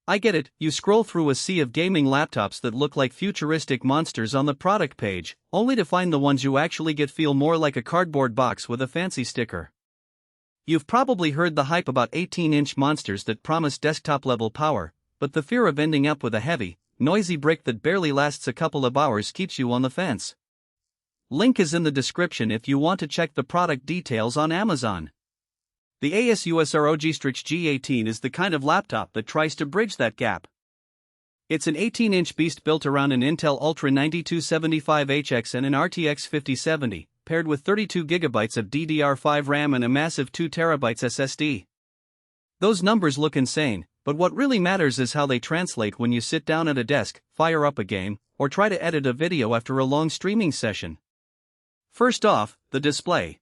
I get it, you scroll through a sea of gaming laptops that look like futuristic monsters on the product page, only to find the ones you actually get feel more like a cardboard box with a fancy sticker. You've probably heard the hype about 18-inch monsters that promise desktop-level power, but the fear of ending up with a heavy, noisy brick that barely lasts a couple of hours keeps you on the fence. Link is in the description if you want to check the product details on Amazon. The ASUS ROG Strix G18 is the kind of laptop that tries to bridge that gap. It's an 18-inch beast built around an Intel Ultra 9275HX and an RTX 5070, paired with 32GB of DDR5 RAM and a massive 2TB SSD. Those numbers look insane, but what really matters is how they translate when you sit down at a desk, fire up a game, or try to edit a video after a long streaming session. First off, the display.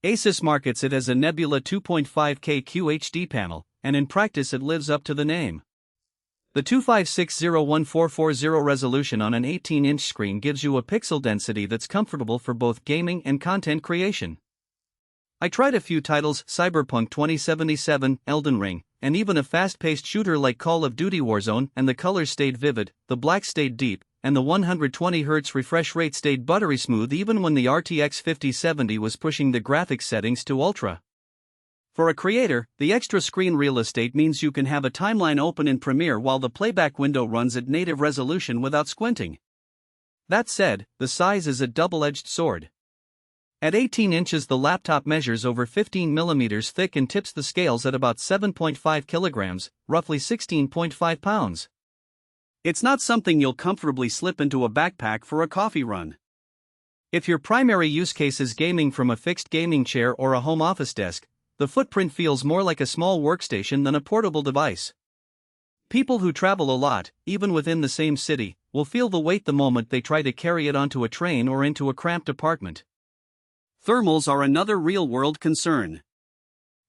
ASUS markets it as a Nebula 2.5K QHD panel, and in practice it lives up to the name. The 2560x1440 resolution on an 18-inch screen gives you a pixel density that's comfortable for both gaming and content creation. I tried a few titles: Cyberpunk 2077, Elden Ring, and even a fast-paced shooter like Call of Duty Warzone, and the colors stayed vivid, the black stayed deep, and the 120Hz refresh rate stayed buttery smooth even when the RTX 5070 was pushing the graphics settings to ultra. For a creator, the extra screen real estate means you can have a timeline open in Premiere while the playback window runs at native resolution without squinting. That said, the size is a double-edged sword. At 18 inches, the laptop measures over 15 mm thick and tips the scales at about 7.5 kilograms, roughly 16.5 pounds. It's not something you'll comfortably slip into a backpack for a coffee run. If your primary use case is gaming from a fixed gaming chair or a home office desk, the footprint feels more like a small workstation than a portable device. People who travel a lot, even within the same city, will feel the weight the moment they try to carry it onto a train or into a cramped apartment. Thermals are another real-world concern.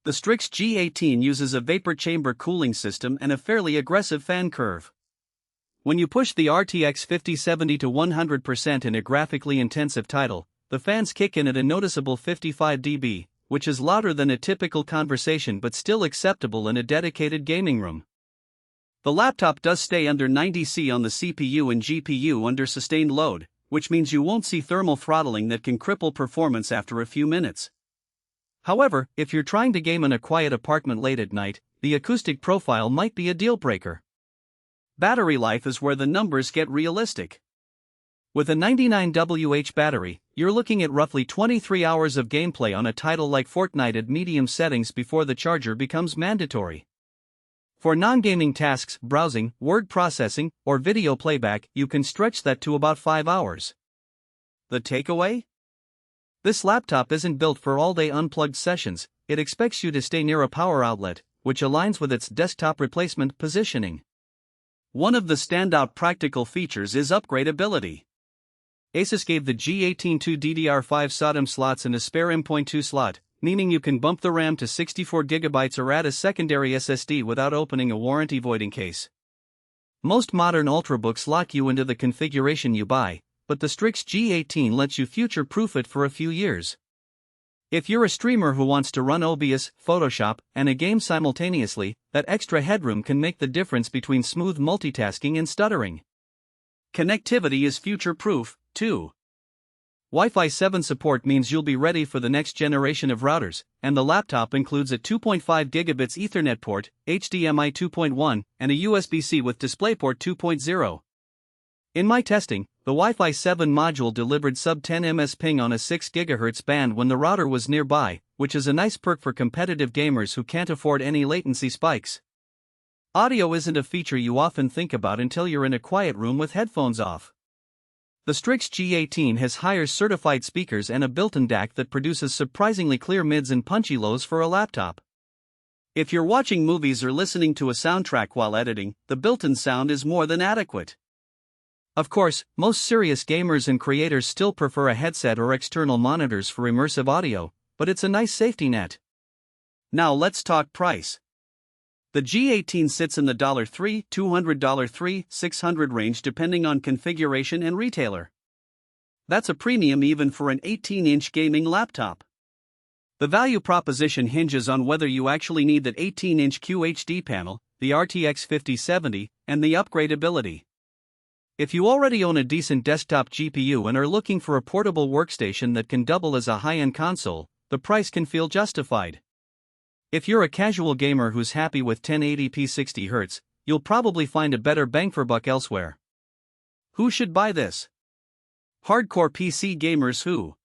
The Strix G18 uses a vapor chamber cooling system and a fairly aggressive fan curve. When you push the RTX 5070 to 100% in a graphically intensive title, the fans kick in at a noticeable 55 dB, which is louder than a typical conversation but still acceptable in a dedicated gaming room. The laptop does stay under 90 degrees on the CPU and GPU under sustained load, which means you won't see thermal throttling that can cripple performance after a few minutes. However, if you're trying to game in a quiet apartment late at night, the acoustic profile might be a deal breaker. Battery life is where the numbers get realistic. With a 99 Wh battery, you're looking at roughly 23 hours of gameplay on a title like Fortnite at medium settings before the charger becomes mandatory. For non-gaming tasks, browsing, word processing, or video playback, you can stretch that to about 5 hours. The takeaway? This laptop isn't built for all-day unplugged sessions. It expects you to stay near a power outlet, which aligns with its desktop replacement positioning. One of the standout practical features is upgradability. ASUS gave the G18 2 DDR5 SODIMM slots and a spare M.2 slot, meaning you can bump the RAM to 64GB or add a secondary SSD without opening a warranty-voiding case. Most modern Ultrabooks lock you into the configuration you buy, but the Strix G18 lets you future-proof it for a few years. If you're a streamer who wants to run OBS, Photoshop, and a game simultaneously, that extra headroom can make the difference between smooth multitasking and stuttering. Connectivity is future-proof, too. Wi-Fi 7 support means you'll be ready for the next generation of routers, and the laptop includes a 2.5 gigabits Ethernet port, HDMI 2.1, and a USB-C with DisplayPort 2.0. In my testing, the Wi-Fi 7 module delivered sub-10 ms ping on a 6 GHz band when the router was nearby, which is a nice perk for competitive gamers who can't afford any latency spikes. Audio isn't a feature you often think about until you're in a quiet room with headphones off. The Strix G18 has higher certified speakers and a built-in DAC that produces surprisingly clear mids and punchy lows for a laptop. If you're watching movies or listening to a soundtrack while editing, the built-in sound is more than adequate. Of course, most serious gamers and creators still prefer a headset or external monitors for immersive audio, but it's a nice safety net. Now let's talk price. The G18 sits in the $300, $200, $600 range depending on configuration and retailer. That's a premium even for an 18-inch gaming laptop. The value proposition hinges on whether you actually need that 18-inch QHD panel, the RTX 5070, and the upgradability. If you already own a decent desktop GPU and are looking for a portable workstation that can double as a high-end console, the price can feel justified. If you're a casual gamer who's happy with 1080p 60Hz, you'll probably find a better bang for buck elsewhere. Who should buy this? Hardcore PC gamers who